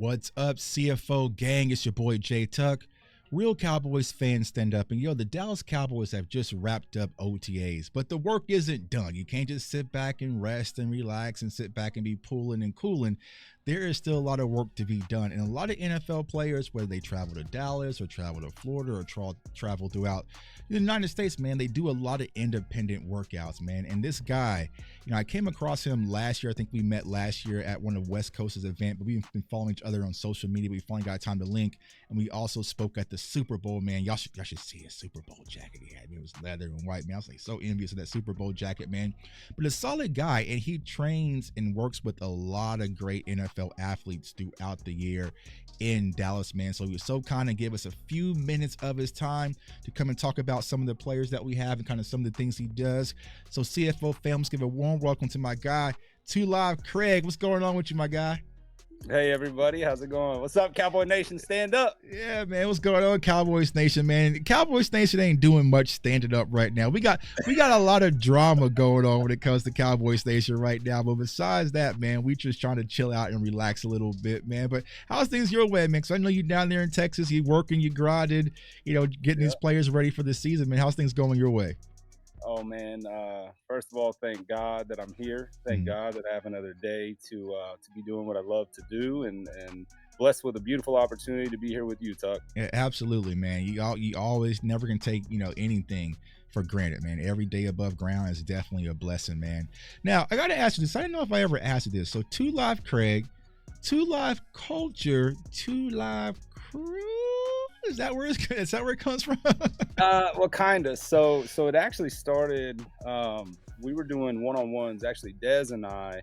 What's up, CFO gang? It's your boy Jay Tuck. Real Cowboys fans stand up, and the Dallas Cowboys have just wrapped up OTAs, but the work isn't done. You can't just sit back and rest and relax and sit back and be pulling and cooling. There is still a lot of work to be done, and a lot of NFL players, whether they travel to Dallas or travel to Florida or travel throughout the United States, man, they do a lot of independent workouts, man. And this guy, I came across him last year. I think we met last year at one of West Coast's event, but we've been following each other on social media. We finally got time to link, and we also spoke at the Super Bowl, man. Y'all should see his Super Bowl jacket he had. It was leather and white, man. I was like so envious of that Super Bowl jacket, man. But a solid guy, and he trains and works with a lot of great NFL athletes throughout the year in Dallas, man. So he was so kind of give us a few minutes of his time to come and talk about some of the players that we have and kind of some of the things he does. So CFO fam, let's give a warm welcome to my guy, 2 Live Craig. What's going on with you, my guy? Hey everybody, how's it going? What's up, Cowboy Nation? Stand up. Yeah, man, what's going on, Cowboys Nation, man? Cowboys Nation ain't doing much standing up right now. We got a lot of drama going on when it comes to Cowboys Nation right now, but besides that, man, we just trying to chill out and relax a little bit, man. But how's things your way, man? Because I know you down there in Texas, you working, you grinded, getting these players ready for the season, man. How's things going your way? Oh man, first of all, thank God that I'm here. Thank God that I have another day to be doing what I love to do, and blessed with a beautiful opportunity to be here with you, Tuck. Yeah, absolutely, man. You always never can take anything for granted, man. Every day above ground is definitely a blessing, man. Now I gotta ask you this. I don't know if I ever asked you this. So 2 Live Craig, 2 Live Culture, 2 Live Crew. Is that where it comes from? Well, kind of. So it actually started. We were doing one-on-ones. Actually, Dez and I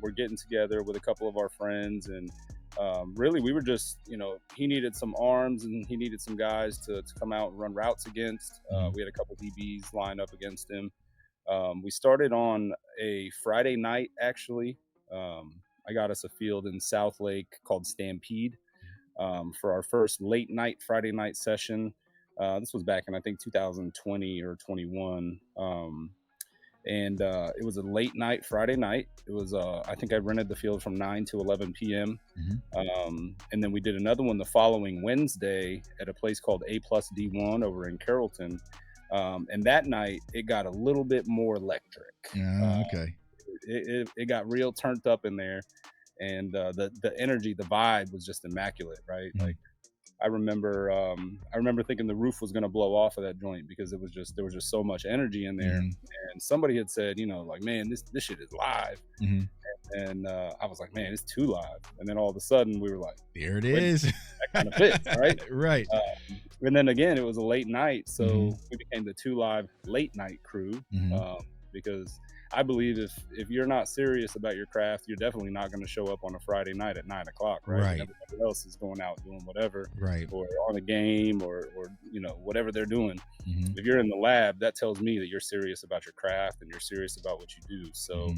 were getting together with a couple of our friends, and really we were just, he needed some arms and he needed some guys to come out and run routes against. We had a couple DBs lined up against him. We started on a Friday night, actually. I got us a field in South Lake called Stampede. For our first late night Friday night session. This was back in, I think, 2020 or 21. And it was a late night Friday night. It was, I think I rented the field from 9 to 11 p.m. And then we did another one the following Wednesday at a place called A+D1 over in Carrollton. And that night it got a little bit more electric. Okay. It got real turned up in there. And the energy, the vibe was just immaculate, right? Like I remember thinking the roof was going to blow off of that joint because there was just so much energy in there. And somebody had said, like, man, this shit is live. And I was like, man, it's too live. And then all of a sudden we were like, there it is. That kind of fits, right? Right. And then again, it was a late night, so we became the 2 Live Late Night Crew because I believe if you're not serious about your craft, you're definitely not going to show up on a Friday night at 9 o'clock, right? Right. Everybody else is going out doing whatever, right, or on a game, or whatever they're doing. If you're in the lab, that tells me that you're serious about your craft and you're serious about what you do. So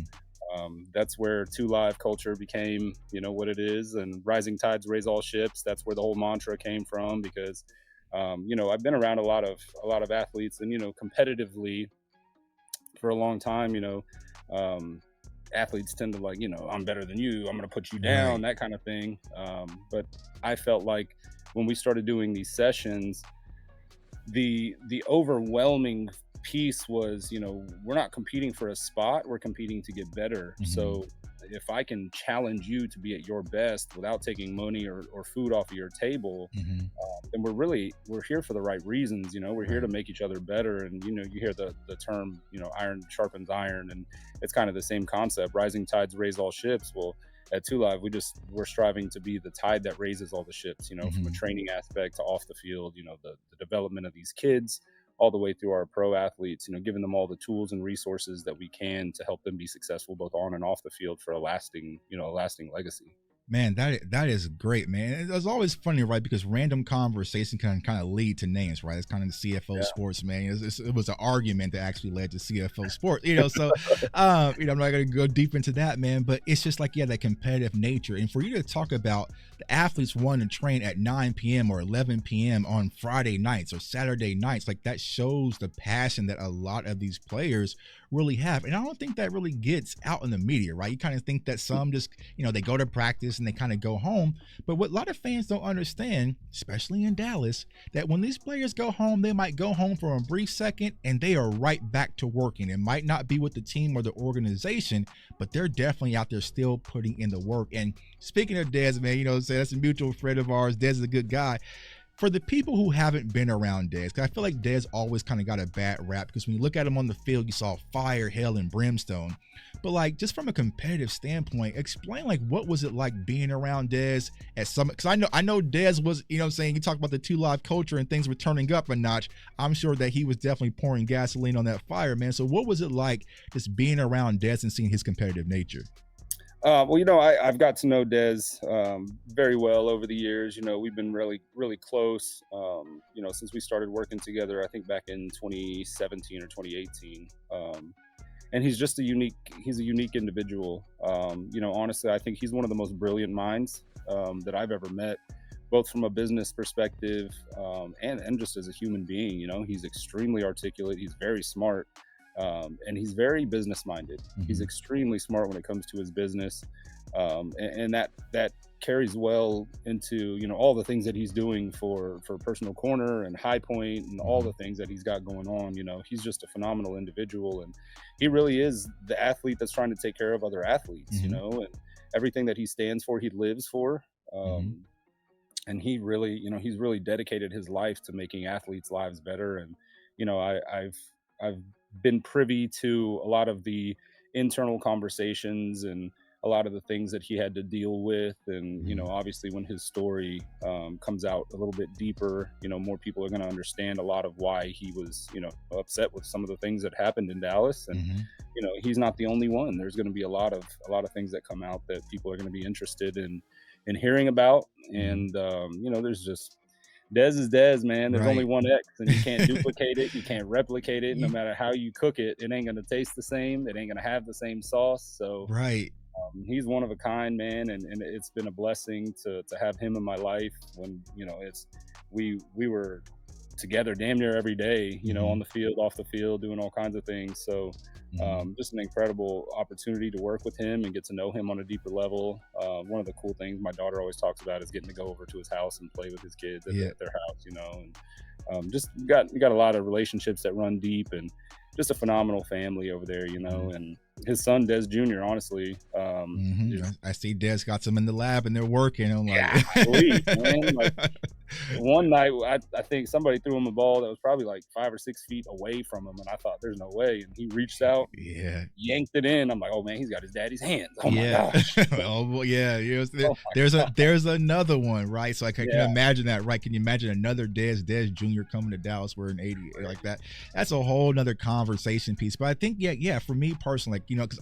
that's where 2 Live Culture became, what it is, and rising tides raise all ships. That's where the whole mantra came from, because I've been around a lot of athletes, and competitively for a long time, athletes tend to like, I'm better than you, I'm going to put you down, that kind of thing. But I felt like when we started doing these sessions, the overwhelming piece was, we're not competing for a spot, we're competing to get better. So if I can challenge you to be at your best without taking money or food off of your table, then we're here for the right reasons. We're here to make each other better. And you hear the term, iron sharpens iron, and it's kind of the same concept. Rising tides raise all ships. Well, at 2 Live, we're striving to be the tide that raises all the ships, from a training aspect to off the field, the development of these kids, all the way through our pro athletes, giving them all the tools and resources that we can to help them be successful both on and off the field for a lasting legacy. Man, that is great, man. It's always funny, right? Because random conversation can kind of lead to names, right? It's kind of the CFO Sports, man. It was an argument that actually led to CFO Sports, So, I'm not going to go deep into that, man. But it's just like, that competitive nature. And for you to talk about the athletes wanting to train at 9 p.m. or 11 p.m. on Friday nights or Saturday nights, like that shows the passion that a lot of these players really have. And I don't think that really gets out in the media, right? You kind of think that some just, they go to practice and they kind of go home. But what a lot of fans don't understand, especially in Dallas, that when these players go home, they might go home for a brief second and they are right back to working. It might not be with the team or the organization, but they're definitely out there still putting in the work. And speaking of Dez, man, that's a mutual friend of ours. Dez is a good guy. For the people who haven't been around Dez, because I feel like Dez always kind of got a bad rap, because when you look at him on the field, you saw fire, hell, and brimstone. But like, just from a competitive standpoint, explain like what was it like being around Dez at some, because I know Dez was, you talk about the 2 Live culture and things were turning up a notch. I'm sure that he was definitely pouring gasoline on that fire, man. So what was it like just being around Dez and seeing his competitive nature? Well, I've got to know Dez very well over the years. We've been really, really close, since we started working together, I think back in 2017 or 2018. And he's just a unique individual. Honestly, I think he's one of the most brilliant minds that I've ever met, both from a business perspective and just as a human being. He's extremely articulate. He's very smart. And he's very business minded. Mm-hmm. He's extremely smart when it comes to his business. And that carries well into, all the things that he's doing for Personal Corner and High Point and all the things that he's got going on. He's just a phenomenal individual, and he really is the athlete that's trying to take care of other athletes, and everything that he stands for, he lives for. And he really, he's really dedicated his life to making athletes' lives better. And, I've been privy to a lot of the internal conversations and a lot of the things that he had to deal with. And, obviously when his story comes out a little bit deeper, more people are going to understand a lot of why he was, upset with some of the things that happened in Dallas. And, he's not the only one. There's going to be a lot of things that come out that people are going to be interested in hearing about. And, there's just, Dez is Dez, man. There's only one X, and you can't duplicate it. You can't replicate it. No matter how you cook it, it ain't going to taste the same. It ain't going to have the same sauce. So he's one of a kind, man. And it's been a blessing to have him in my life when, we were together damn near every day, on the field, off the field, doing all kinds of things. So just an incredible opportunity to work with him and get to know him on a deeper level. One of the cool things my daughter always talks about is getting to go over to his house and play with his kids at their house, and just got a lot of relationships that run deep, and just a phenomenal family over there, and his son Dez Jr. honestly, I see Dez got some in the lab and they're working. I'm like, man. Like, one night I think somebody threw him a ball that was probably like 5 or 6 feet away from him, and I thought there's no way, and he reached out, yanked it in. I'm like, oh man, he's got his daddy's hands. Oh my gosh. There's another one, right? So I can imagine that, right? Can you imagine another Dez Jr. coming to Dallas? We're in 80 like that. That's a whole nother conversation piece. But I think for me personally, because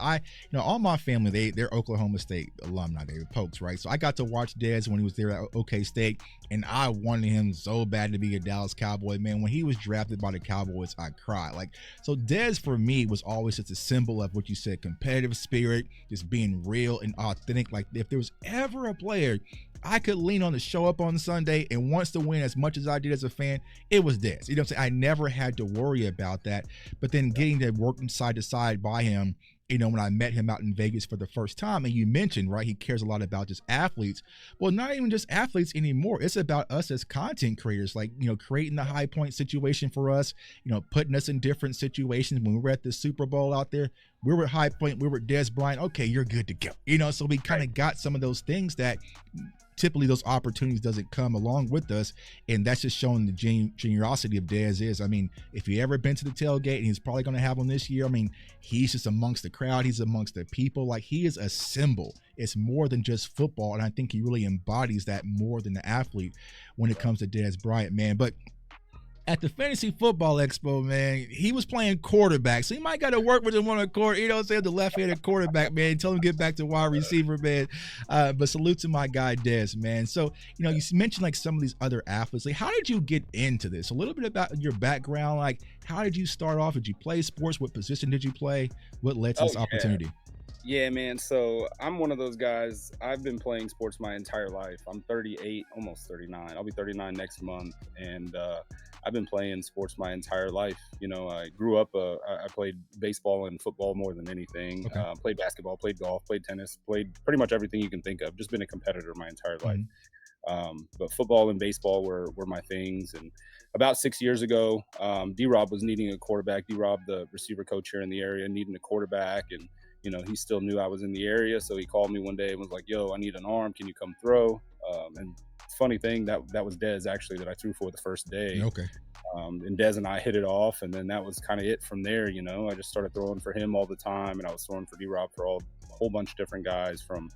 all my family, they're Oklahoma State alumni, they were Pokes, right? So I got to watch Dez when he was there at OK State, and I wanted him so bad to be a Dallas Cowboy, man. When he was drafted by the Cowboys, I cried. Like, so Dez for me was always just a symbol of what you said, competitive spirit, just being real and authentic. Like, if there was ever a player I could lean on to show up on Sunday and wants to win as much as I did as a fan, it was Dez. You know what I'm saying? I never had to worry about that. But then getting to work side to side by him, when I met him out in Vegas for the first time, and you mentioned, right, he cares a lot about just athletes. Well, not even just athletes anymore. It's about us as content creators, like, creating the High Point situation for us, putting us in different situations. When we were at the Super Bowl out there, we were at High Point, we were at Dez Bryant. Okay, you're good to go. So we kind of got some of those things that typically those opportunities doesn't come along with us, and that's just showing the generosity of Dez is. I mean, if you ever been to the tailgate, and he's probably going to have one this year, I mean, he's just amongst the crowd, he's amongst the people, like, he is a symbol. It's more than just football, and I think he really embodies that more than the athlete when it comes to Dez Bryant, man. But at the Fantasy Football Expo, man, he was playing quarterback, so you might got to work with him on the court. The left-handed quarterback, man. Tell him to get back to wide receiver, man. But salute to my guy Dez, man. So, you mentioned like some of these other athletes. Like, how did you get into this? A little bit about your background. Like, how did you start off? Did you play sports? What position did you play? What led to this opportunity? Yeah, man. So I'm one of those guys. I've been playing sports my entire life. I'm 38, almost 39. I'll be 39 next month. And I've been playing sports my entire life. I grew up, I played baseball and football more than anything. Okay. Played basketball, played golf, played tennis, played pretty much everything you can think of. Just been a competitor my entire life. Mhm. But football and baseball were my things. And about 6 years ago, D-Rob was needing a quarterback. D-Rob, the receiver coach here in the area, needing a quarterback. And, he still knew I was in the area. So he called me one day and was like, yo, I need an arm. Can you come throw? And funny thing, that was Dez actually that I threw for the first day. Okay. And Dez and I hit it off. And then that was kind of it from there. I just started throwing for him all the time. And I was throwing for D-Rob for a whole bunch of different guys from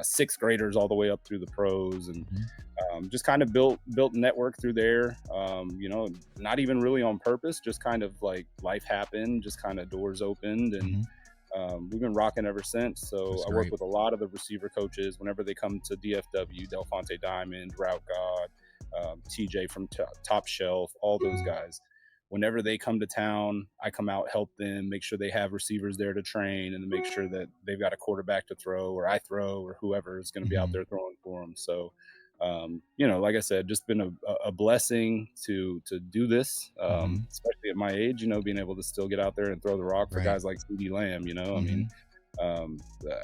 sixth graders all the way up through the pros, and Mhm. just kind of built network through there. Not even really on purpose, just kind of like life happened, just kind of doors opened, and Mhm. we've been rocking ever since. So That's I work great. with a lot of the receiver coaches whenever they come to DFW, Delphonte Diamond, Route God, TJ from Top Shelf, all those guys. Whenever they come to town, I come out, help them, make sure they have receivers there to train, and to make sure that they've got a quarterback to throw, or I throw, or whoever is going to be out Mhm. there throwing for them. So, like I said, just been a blessing to do this, Mhm. especially at my age. Being able to still get out there and throw the rock for Right. guys like Ceedee Lamb. I mean, Mhm. um,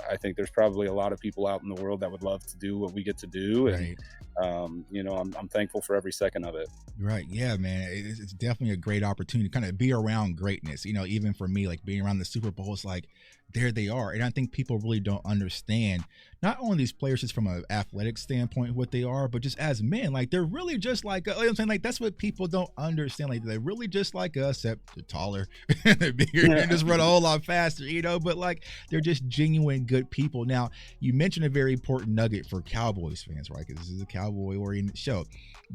I think there's probably a lot of people out in the world that would love to do what we get to do, and Right. I'm thankful for every second of it. Right. Yeah, man. It's definitely a great opportunity to kind of be around greatness. Even for me, like being around the Super Bowl, it's like there they are. And I think people really don't understand not only these players just from an athletic standpoint what they are, but just as men. Like they're really just like you know what I'm saying. Like that's what people don't understand. Like they're really just like us, except they're taller, they're bigger, and just run a whole lot faster. But like they're just genuine good people. Now you mentioned a very important nugget for Cowboys fans, right? Because this is a Cowboy oriented show.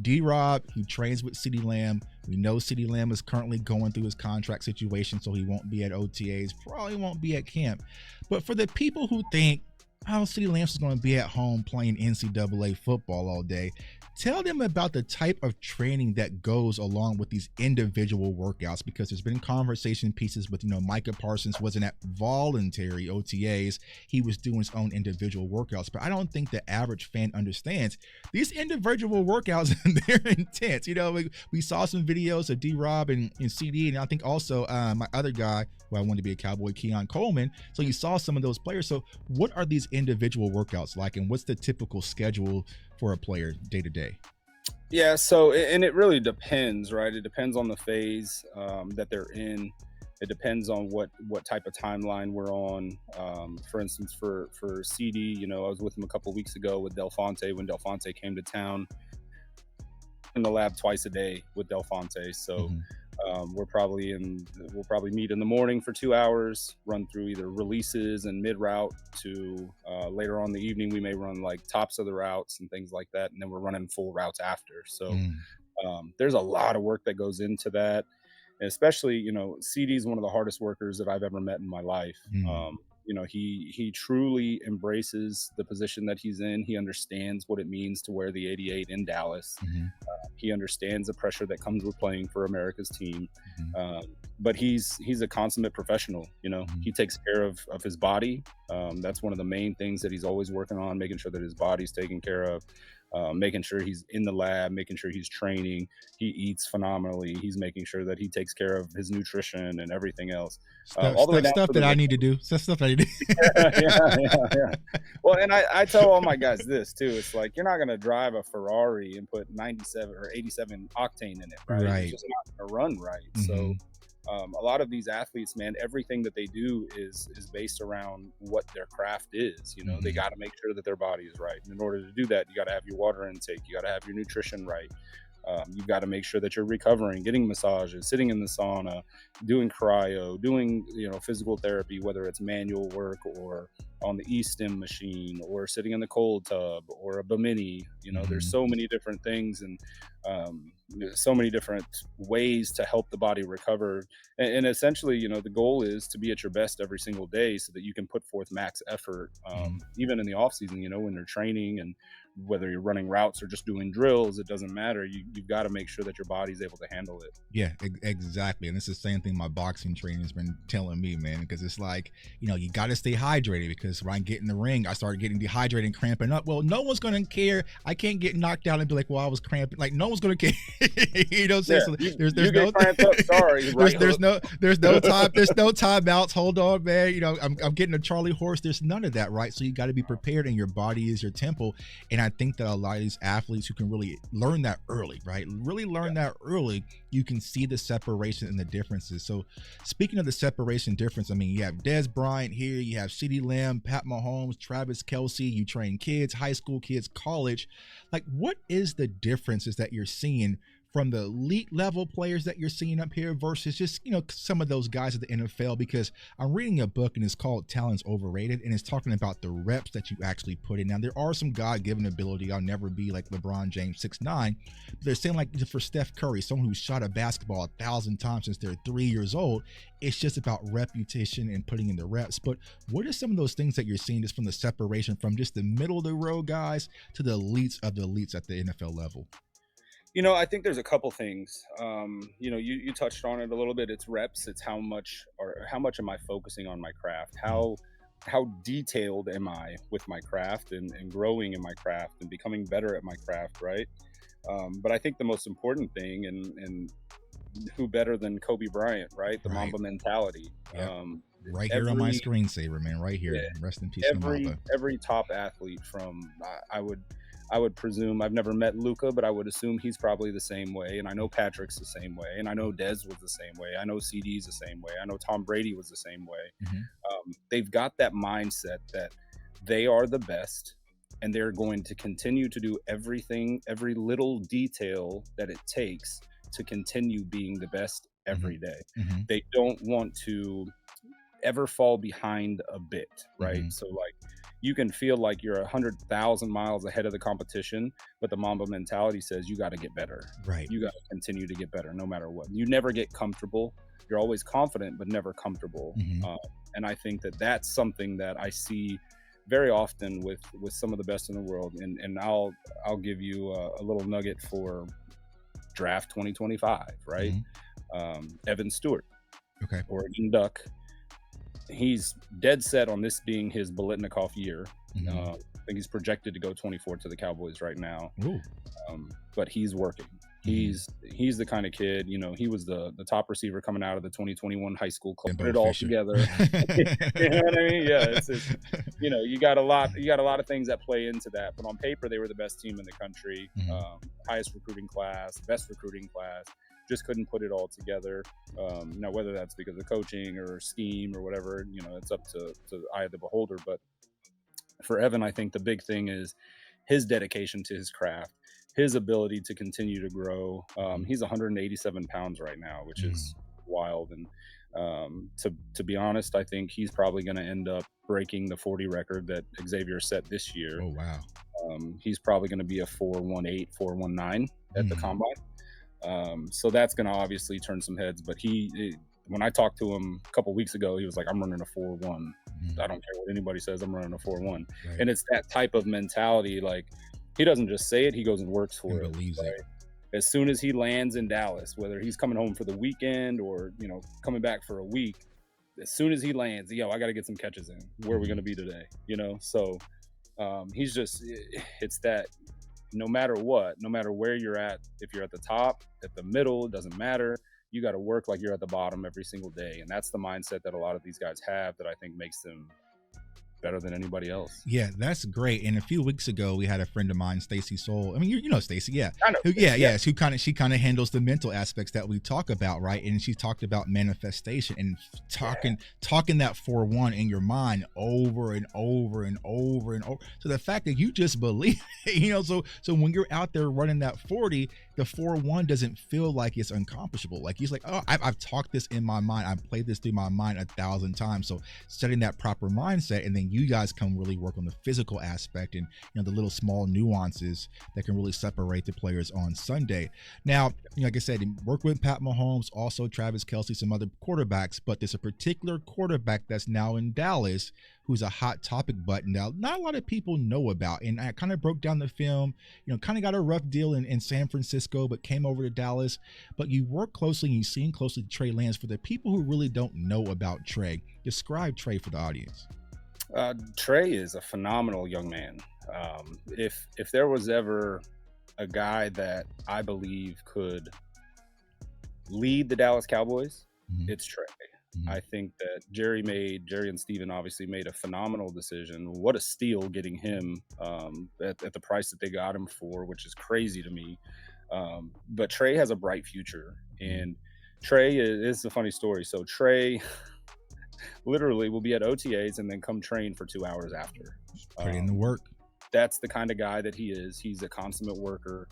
D-Rob, he trains with Ceedee Lamb. We know Ceedee Lamb is currently going through his contract situation, so he won't be at OTAs, probably won't be at camp. But for the people who think, oh, Ceedee Lamb is going to be at home playing NCAA football all day, tell them about the type of training that goes along with these individual workouts, because there's been conversation pieces with, Micah Parsons wasn't at voluntary OTAs. He was doing his own individual workouts. But I don't think the average fan understands these individual workouts. They're intense. We saw some videos of D-Rob and Ceedee, and I think also my other guy who I wanted to be a Cowboy, Keon Coleman. So you saw some of those players. So what are these individual workouts like, and what's the typical schedule for a player day to day? Yeah, so and it really depends, right? It depends on the phase that they're in. It depends on what type of timeline we're on. For instance, for CD, I was with him a couple weeks ago with Delphonte when Delphonte came to town, in the lab twice a day with Delphonte. So Mm-hmm. we'll probably meet in the morning for 2 hours, run through either releases and mid route to later on in the evening. We may run like tops of the routes and things like that. And then we're running full routes after. So Mm. there's a lot of work that goes into that. And especially, CD is one of the hardest workers that I've ever met in my life. Mm. He truly embraces the position that he's in. He understands what it means to wear the 88 in Dallas. Mm-hmm. He understands the pressure that comes with playing for America's team. Mm-hmm. But he's a consummate professional. Mm-hmm. He takes care of his body. That's one of the main things that he's always working on, making sure that his body's taken care of, making sure he's in the lab, making sure he's training. He eats phenomenally. He's making sure that he takes care of his nutrition and everything else. All the way down Stuff to that the I need to do. Stuff that I need to do. yeah. Well, and I tell all my guys this too. It's like you're not going to drive a Ferrari and put 97 or 87 octane in it, right? Right. It's just not going to run right. Mm-hmm. So a lot of these athletes, man, everything that they do is based around what their craft is. Mm-hmm. They got to make sure that their body is right. And in order to do that, you got to have your water intake. You got to have your nutrition right. You've got to make sure that you're recovering, getting massages, sitting in the sauna, doing cryo, doing physical therapy, whether it's manual work or on the E-stim machine or sitting in the cold tub or a Bimini. There's so many different things and so many different ways to help the body recover. And essentially, the goal is to be at your best every single day so that you can put forth max effort, even in the off season, when you're training and whether you're running routes or just doing drills, it doesn't matter. You've got to make sure that your body's able to handle it. Yeah, exactly. And it's the same thing my boxing training has been telling me, man, because it's like, you know, you got to stay hydrated, because when I get in the ring, I started getting dehydrated and cramping up. Well, no one's going to care. I can't get knocked out and be like, well, I was cramping. Like, no one's going to care. You know what I'm saying? So there's no cramped up, sorry. There's no time. There's no timeouts. Hold on, man. You know, I'm getting a Charlie horse. There's none of that, right? So you got to be prepared, and your body is your temple. And I think that a lot of these athletes who can really learn that early, right? Really learn that early, you can see the separation and the differences. So speaking of the separation difference, I mean, you have Dez Bryant here, you have Ceedee Lamb, Pat Mahomes, Travis Kelce, you train kids, high school kids, college. Like, what is the differences that you're seeing from the elite level players that you're seeing up here versus just, you know, some of those guys at the NFL? Because I'm reading a book and it's called Talent's Overrated, and it's talking about the reps that you actually put in. Now, there are some God-given ability. I'll never be like LeBron James 6'9", but they're saying, like, for Steph Curry, someone who's shot a basketball 1,000 times since they're 3 years old, it's just about repetition and putting in the reps. But what are some of those things that you're seeing just from the separation from just the middle of the road guys to the elites of the elites at the NFL level? You know, I think there's a couple things. You know, you touched on it a little bit. It's reps. It's how much am I focusing on my craft? How detailed am I with my craft and growing in my craft and becoming better at my craft, right? But I think the most important thing, and who better than Kobe Bryant, right? The Mamba mentality. Yep. Right here on my screensaver, man. Right here. Yeah, rest in peace, Mamba. Every top athlete from I would presume, I've never met Luka, but I would assume he's probably the same way. And I know Patrick's the same way. And I know Dez was the same way. I know Ceedee's the same way. I know Tom Brady was the same way. Mm-hmm. They've got that mindset that they are the best, and they're going to continue to do everything, every little detail that it takes to continue being the best every day. Mm-hmm. They don't want to ever fall behind a bit, right? Mm-hmm. So, like, you can feel like you're 100,000 miles ahead of the competition, but the Mamba mentality says you got to get better. Right. You got to continue to get better no matter what. You never get comfortable. You're always confident, but never comfortable. Mm-hmm. And I think that that's something that I see very often with some of the best in the world. And I'll give you a little nugget for draft 2025, right? Mm-hmm. Evan Stewart, okay, Oregon Duck. He's dead set on this being his Biletnikoff year. Mm-hmm. I think he's projected to go 24 to the Cowboys right now. But he's working. Mm-hmm. He's the kind of kid, you know, he was the top receiver coming out of the 2021 high school club. Put it all together. You know what I mean? Yeah, it's you know, you got a lot of things that play into that. But on paper, they were the best team in the country, mm-hmm. Highest recruiting class, best recruiting class. Just couldn't put it all together. Now, whether that's because of coaching or scheme or whatever, you know, it's up to the eye of the beholder. But for Evan, I think the big thing is his dedication to his craft, his ability to continue to grow. He's 187 pounds right now, which is wild. And to be honest, I think he's probably going to end up breaking the 40 record that Xavier set this year. Oh, wow. He's probably going to be a 4.18, 4.19 at the combine. So that's going to obviously turn some heads. But when I talked to him a couple weeks ago, he was like, I'm running a 4.1. Mm-hmm. I don't care what anybody says, I'm running a 4.1. Right. And it's that type of mentality. Like, he doesn't just say it, he goes and works for it. Believes it. As soon as he lands in Dallas, whether he's coming home for the weekend or, you know, coming back for a week, as soon as he lands, I got to get some catches in. Where are we going to be today? You know? So he's just, it's that, no matter what, no matter where you're at, if you're at the top, at the middle, it doesn't matter. You got to work like you're at the bottom every single day. And that's the mindset that a lot of these guys have that I think makes them better than anybody else. Yeah, that's great. And a few weeks ago, we had a friend of mine, Stacy Soul. I mean, you know Stacy, yeah. I know. She kind of handles the mental aspects that we talk about, right? And she talked about manifestation and talking that 4.1 in your mind over and over and over and over. So the fact that you just believe it, you know, so when you're out there running that 40, the 4.1 doesn't feel like it's uncomfortable. Like, he's like, oh, I've talked this in my mind. I've played this through my mind 1,000 times. So setting that proper mindset, and then you guys come really work on the physical aspect and, you know, the little small nuances that can really separate the players on Sunday. Now, you know, like I said, work with Pat Mahomes, also Travis Kelce, some other quarterbacks, but there's a particular quarterback that's now in Dallas who's a hot topic button that not a lot of people know about. And I kind of broke down the film, kind of got a rough deal in San Francisco, but came over to Dallas. But you work closely and you seen closely to Trey Lance. For the people who really don't know about Trey, describe Trey for the audience. Trey is a phenomenal young man. If there was ever a guy that I believe could lead the Dallas Cowboys, it's Trey. I think that Jerry and Steven obviously made a phenomenal decision. What a steal getting him at the price that they got him for, which is crazy to me. But Trey has a bright future, and Trey is a funny story. So Trey literally will be at OTAs and then come train for 2 hours after. Put in the work. That's the kind of guy that he is. He's a consummate worker.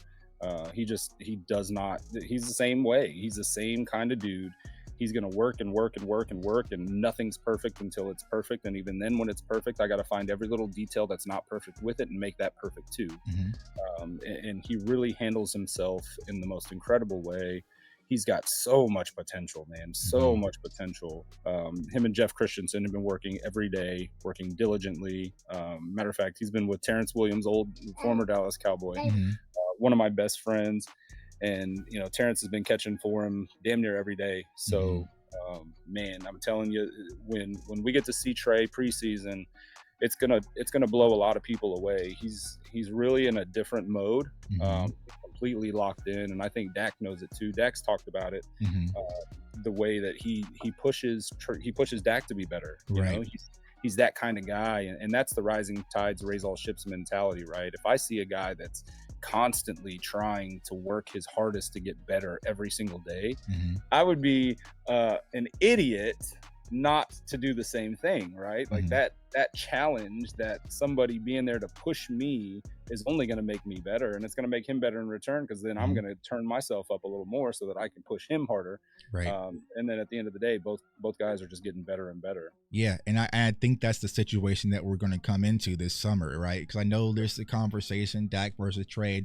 He's the same way. He's the same kind of dude. He's going to work and work and work and work, and nothing's perfect until it's perfect. And even then, when it's perfect, I got to find every little detail that's not perfect with it and make that perfect too. And he really handles himself in the most incredible way. He's got so much potential, man. So much potential. Him and Jeff Christensen have been working every day, working diligently. Matter of fact, he's been with Terrence Williams, former Dallas Cowboy, one of my best friends. And, Terrence has been catching for him damn near every day. So, man, I'm telling you, when we get to see Trey preseason, it's gonna blow a lot of people away. He's really in a different mode, completely locked in, and I think Dak knows it too. Dak's talked about it, the way that he pushes Dak to be better. You know, he's that kind of guy, and that's the rising tides raise all ships mentality, right? If I see a guy that's constantly trying to work his hardest to get better every single day, I would be an idiot not to do the same thing, right? Like that challenge, that somebody being there to push me is only going to make me better, and it's going to make him better in return, because then I'm going to turn myself up a little more so that I can push him harder. And then at the end of the day, both guys are just getting better and better. Yeah, and I think that's the situation that we're going to come into this summer, right? Because I know there's the conversation Dak versus Trey,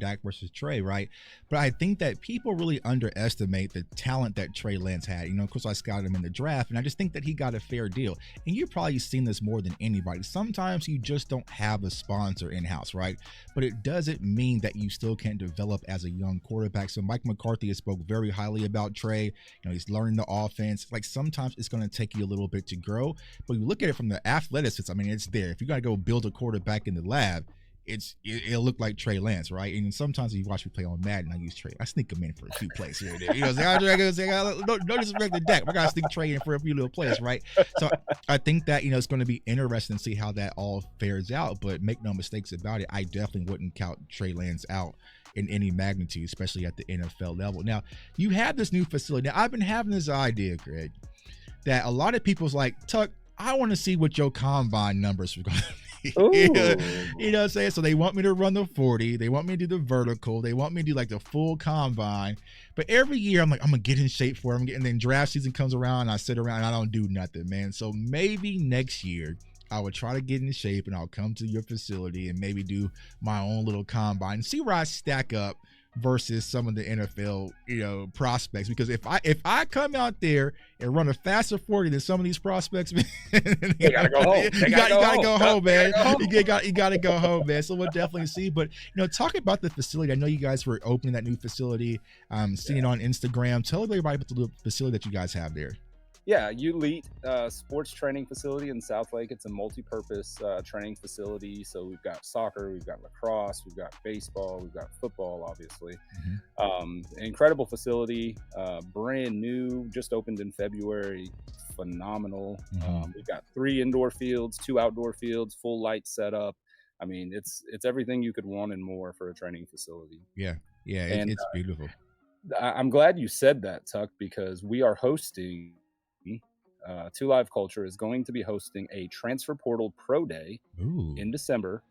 right? But I think that people really underestimate the talent that Trey Lance had. Of course, I scouted him in the draft, and I just think that he got a fair deal. And you've probably seen this more than anybody. Sometimes you just don't have a sponsor in-house, right? But it doesn't mean that you still can't develop as a young quarterback. So Mike McCarthy has spoke very highly about Trey. He's learning the offense. Like, sometimes it's going to take you a little bit to grow, but you look at it from the athleticism. I mean, it's there. If you got to go build a quarterback in the lab, it'll look like Trey Lance, right? And sometimes you watch me play on Madden, I use Trey. I sneak him in for a few plays here and there. No disrespect to Dak. I got to sneak Trey in for a few little plays, right? So I think that, it's going to be interesting to see how that all fares out. But make no mistakes about it, I definitely wouldn't count Trey Lance out in any magnitude, especially at the NFL level. Now, you have this new facility. Now, I've been having this idea, Greg, that a lot of people's like, Tuck, I want to see what your combine numbers are going to be. You know what I'm saying? So they want me to run the 40. They want me to do the vertical. They want me to do like the full combine. But every year I'm like, I'm going to get in shape for it. And then draft season comes around and I sit around and I don't do nothing, man. So maybe next year I would try to get in shape and I'll come to your facility and maybe do my own little combine and see where I stack up versus some of the NFL, prospects. Because if I come out there and run a faster 40 than some of these prospects, man, you gotta go home. You gotta go home, man. You gotta go home, man. So we'll definitely see. But talking about the facility, I know you guys were opening that new facility. Seeing it on Instagram. Tell everybody about the facility that you guys have there. Yeah, Elite sports training facility in Southlake. It's a multi-purpose training facility. So we've got soccer, we've got lacrosse, we've got baseball, we've got football, obviously. Incredible facility, brand new, just opened in February. Phenomenal. We've got 3 indoor fields, 2 outdoor fields, full light setup. I mean, it's everything you could want and more for a training facility. Yeah, it's beautiful. I'm glad you said that, Tuck, because we are hosting. 2 Live Culture is going to be hosting a Transfer Portal Pro Day in December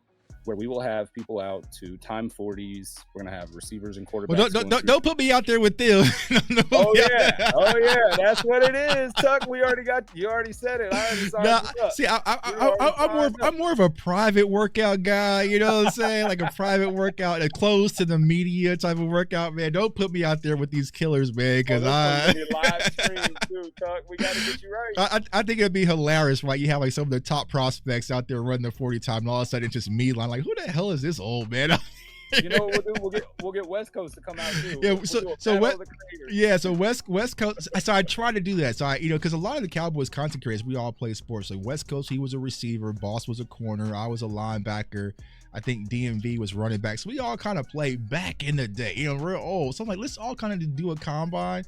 where we will have people out to time 40s. We're going to have receivers and quarterbacks. Well, don't put me out there with them. Oh yeah, that's what it is, Tuck. You already said it. I already signed you up. See, I'm more of a private workout guy. You know what I'm saying? Like a private workout, a close to the media type of workout, man. Don't put me out there with these killers, man, because live stream too, Tuck. We got to get you right. I think it'd be hilarious, right? You have like some of the top prospects out there running the 40 time, and all of a sudden it's just me like, who the hell is this old man? You know what we'll do? We'll get West Coast to come out too. Yeah, so West Coast. So I try to do that. So because a lot of the Cowboys content creators, we all play sports. So West Coast, he was a receiver. Boss was a corner. I was a linebacker. I think DMV was running back. So we all kind of played back in the day. Real old. So I'm like, let's all kind of do a combine.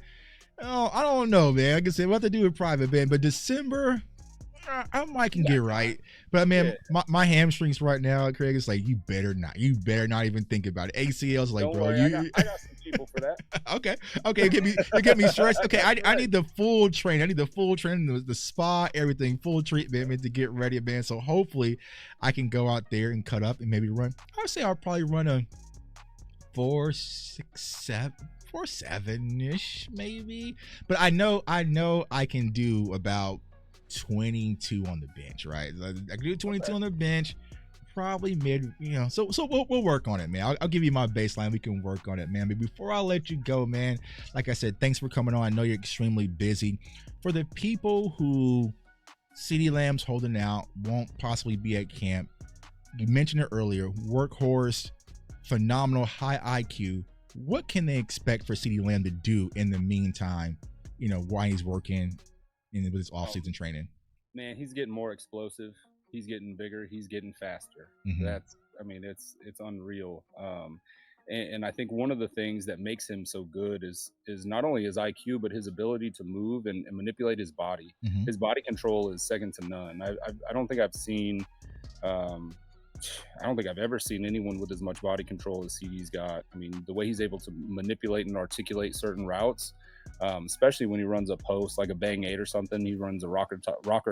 Oh, I don't know, man. Like I said, we'll have to do it private, man. But December, I might can get right. But man, my hamstrings right now, Craig, is like, you better not even think about it. ACL's like, don't bro, worry, I got some people for that. Okay, get me stressed. Okay, I need the full train. I need the full training, the spa, everything, full treatment, man, to get ready, man. So hopefully I can go out there and cut up and maybe run. I would say I'll probably run a 4.7-ish maybe. But I know I can do about 22 on the bench, right? I can do 22 on the bench, probably mid, so we'll work on it, man. I'll give you my baseline. We can work on it, man. But before I let you go, man, like I said, thanks for coming on. I know you're extremely busy. For the people who CeeDee Lamb's holding out, won't possibly be at camp, you mentioned it earlier, workhorse, phenomenal, high IQ. What can they expect for CeeDee Lamb to do in the meantime, while he's working with his off-season training? Man, he's getting more explosive. He's getting bigger. He's getting faster. Mm-hmm. It's unreal. And I think one of the things that makes him so good is not only his IQ, but his ability to move and manipulate his body. Mm-hmm. His body control is second to none. I don't think I've seen, I don't think I've ever seen anyone with as much body control as CeeDee's got. I mean, the way he's able to manipulate and articulate certain routes, especially when he runs a post like a bang 8 or something, he runs a rocker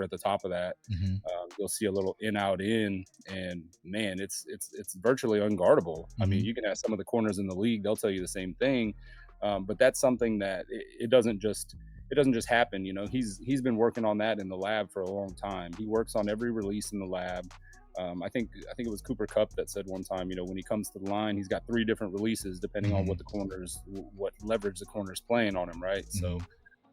at the top of that. Mm-hmm. You'll see a little in out in, and man, it's virtually unguardable. Mm-hmm. I mean, you can ask some of the corners in the league; they'll tell you the same thing. But that's something that it doesn't just happen. He's been working on that in the lab for a long time. He works on every release in the lab. I think it was Cooper Kupp that said one time, when he comes to the line, he's got 3 different releases depending on what leverage the corner's playing on him, right? Mm-hmm. So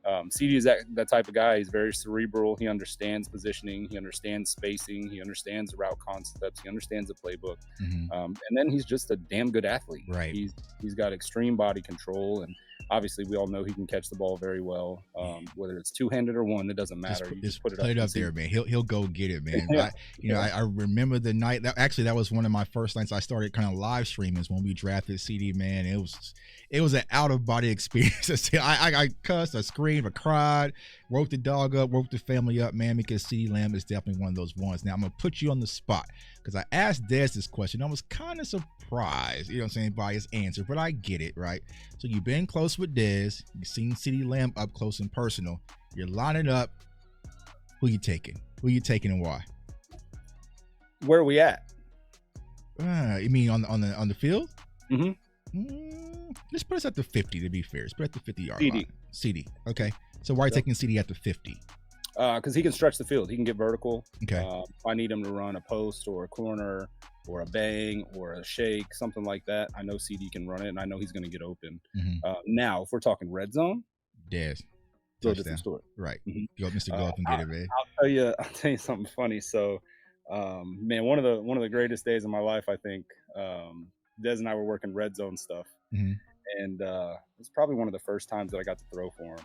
CeeDee is that type of guy. He's very cerebral. He understands positioning. He understands spacing. He understands the route concepts. He understands the playbook. Mm-hmm. And then he's just a damn good athlete. Right. He's got extreme body control, and obviously we all know he can catch the ball very well. Whether it's two-handed or one, it doesn't matter. Just put it up there, man. He'll go get it, man. I remember the night that was one of my first nights I started kind of live streaming, is when we drafted CeeDee, man. It was an out-of-body experience. I cussed, I screamed, I cried, woke the dog up, woke the family up, man, because CeeDee Lamb is definitely one of those ones. Now, I'm going to put you on the spot because I asked Dez this question. I was kind of surprised, by his answer, but I get it, right? So you've been close with Dez. You've seen CeeDee Lamb up close and personal. You're lining up. Who you taking? Who you taking and why? Where are we at? You mean on the field? Mm-hmm. Let's put us at the 50 to be fair. Let's put at the 50-yard CeeDee. line. CeeDee. Okay. So why are you taking CeeDee at the 50? Because he can stretch the field. He can get vertical. Okay. If I need him to run a post or a corner or a bang or a shake, something like that, I know CeeDee can run it, and I know he's going to get open. Mm-hmm. Now, if we're talking red zone, Dez. go different story. Right. Mm-hmm. Go, Mr. Go up and get it, man. I'll tell you something funny. So, man, one of the greatest days of my life, I think. Dez and I were working red zone stuff. Mm-hmm. And it's probably one of the first times that I got to throw for him.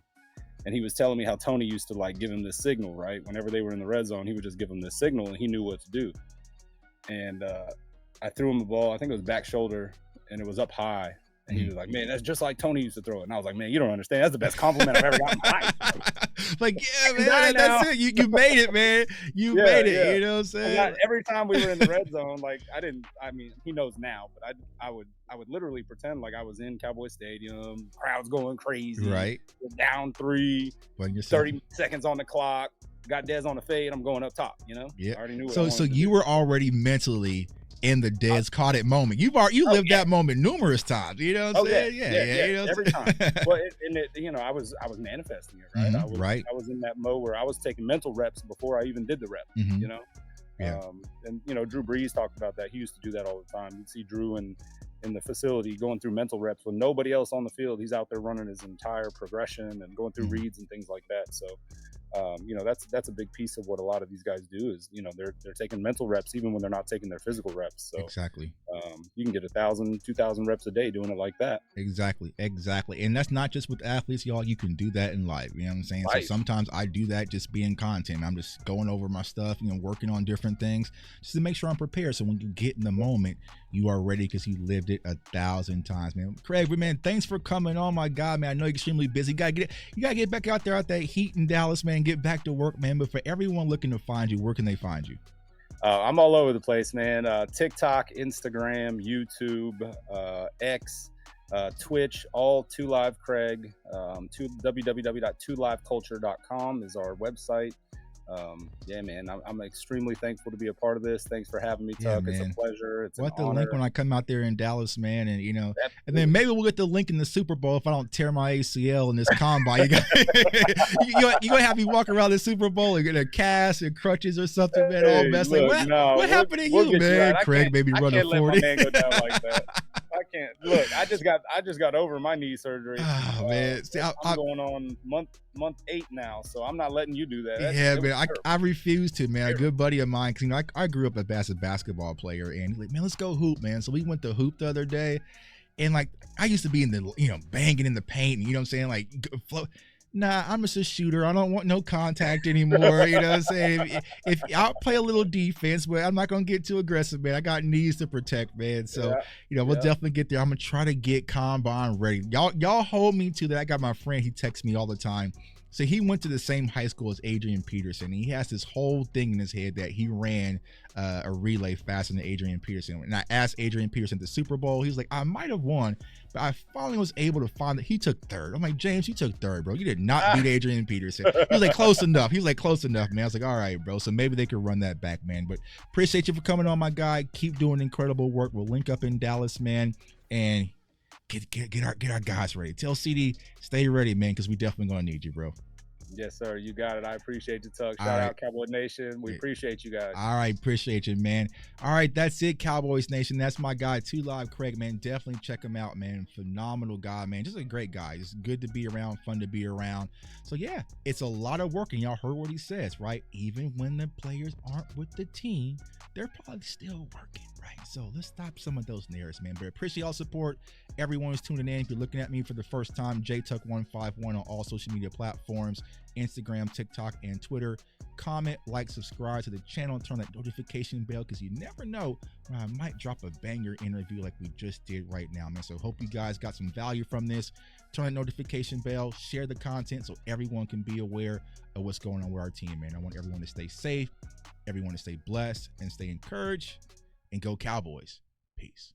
And he was telling me how Tony used to give him this signal, right? Whenever they were in the red zone, he would just give him this signal and he knew what to do. And I threw him the ball. I think it was back shoulder, and it was up high. And he was like, man, that's just like Tony used to throw it. And I was like, man, you don't understand. That's the best compliment I've ever gotten in my life. Yeah, man, that's it. You made it, man. You made it. Yeah. You know what I'm saying? Every time we were in the red zone, he knows now, but I would literally pretend like I was in Cowboy Stadium, crowd's going crazy. Right. We're down 3, 30 seconds on the clock. Got Dez on the fade. I'm going up top, Yeah. I already knew So you were already mentally in the Dez caught it moment. You lived that moment numerous times. You know what I'm saying? Yeah. You know every time. Well, I was manifesting it, right? Right. I was in that mode where I was taking mental reps before I even did the rep. You know. Yeah. And Drew Brees talked about that. He used to do that all the time. You'd see Drew in the facility going through mental reps with nobody else on the field. He's out there running his entire progression and going through reads and things like that. So, that's a big piece of what a lot of these guys do is, they're taking mental reps even when they're not taking their physical reps. So exactly. You can get 1,000, 2,000 reps a day doing it like that. Exactly. And that's not just with athletes, y'all. You can do that in life. You know what I'm saying? Life. So sometimes I do that just being content. I'm just going over my stuff, working on different things just to make sure I'm prepared. So when you get in the moment, you are ready because you lived it 1,000 times, man. Craig, man, thanks for coming on, my God, man. I know you're extremely busy. You gotta get back out there, out that heat in Dallas, man. Get back to work, man. But for everyone looking to find you, where can they find you? I'm all over the place, man. TikTok, Instagram, YouTube, X, Twitch, all 2Live Craig. www.2liveculture.com is our website. Yeah, man, I'm extremely thankful to be a part of this. Thanks for having me, Tuck. It's a pleasure. It's an honor. The link when I come out there in Dallas, man, and and then maybe we'll get the link in the Super Bowl if I don't tear my ACL in this combine. You're gonna have me walk around the Super Bowl and get a cast and crutches or something, man, all messed up. What happened to you, man? Craig maybe running 40. I can't let my man go down like that. I can't. Look, I just got over my knee surgery. Oh man, see, I'm going on month 8 now, so I'm not letting you do that. Man, I refuse to, man. A good buddy of mine, because I grew up as a basketball player, and he's like, man, let's go hoop, man. So we went to hoop the other day, and like I used to be in the banging in the paint, and you know what I'm saying, like nah, I'm just a shooter. I don't want no contact anymore. You know what I'm saying? If I'll play a little defense, but I'm not gonna get too aggressive, man. I got knees to protect, man. So we'll definitely get there. I'm gonna try to get combine ready. Y'all hold me to that. I got my friend. He texts me all the time. So he went to the same high school as Adrian Peterson. He has this whole thing in his head that he ran a relay faster than Adrian Peterson. And I asked Adrian Peterson at the Super Bowl. He was like, I might have won, but I finally was able to find that he took third. I'm like, James, you took third, bro. You did not beat Adrian Peterson. He was like, close enough. He was like, close enough, man. I was like, all right, bro. So maybe they could run that back, man. But appreciate you for coming on, my guy. Keep doing incredible work. We'll link up in Dallas, man. And get our guys ready. Tell Ceedee, stay ready, man, because we definitely going to need you, bro. Yes, sir. You got it. I appreciate you, Tuck. Shout out Cowboy Nation. We appreciate you guys. All right. Appreciate you, man. All right. That's it, Cowboys Nation. That's my guy, 2Live Craig, man. Definitely check him out, man. Phenomenal guy, man. Just a great guy. It's good to be around, fun to be around. So, yeah, it's a lot of work, and y'all heard what he says, right? Even when the players aren't with the team, they're probably still working, right? So let's stop some of those narratives, man. But appreciate all support. Everyone who's tuning in. If you're looking at me for the first time, JTuck151 on all social media platforms, Instagram, TikTok, and Twitter. Comment, like, subscribe to the channel, and turn that notification bell, because you never know when I might drop a banger interview like we just did right now, man. So hope you guys got some value from this. Turn that notification bell, share the content so everyone can be aware of what's going on with our team, man. I want everyone to stay safe, everyone to stay blessed, and stay encouraged, and go Cowboys. Peace.